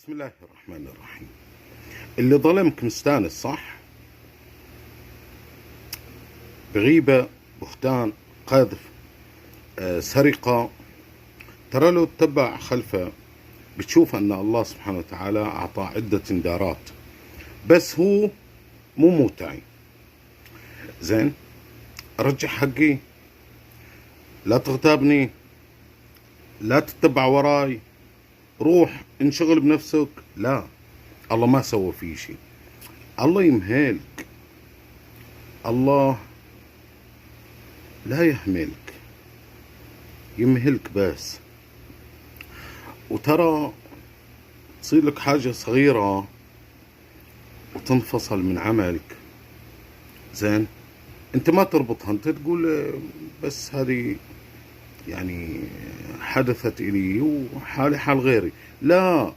بسم الله الرحمن الرحيم. اللي ظلمك مستانس صح؟ بغيبة، بهتان، قذف، سرقة، ترى لو تتبع خلفه بتشوف أن الله سبحانه وتعالى أعطى عدة إنذارات، بس هو مو موتعي. زين، رجع حقي، لا تغتابني، لا تتبع وراي، روح انشغل بنفسك. لا، الله ما سوى فيه شيء. الله يمهلك، الله لا يهملك، يمهلك بس. وترى تصير لك حاجة صغيرة وتنفصل من عملك، زين، انت ما تربطها، انت تقول بس هذه يعني حدثت إلي وحالي حال غيري. لا،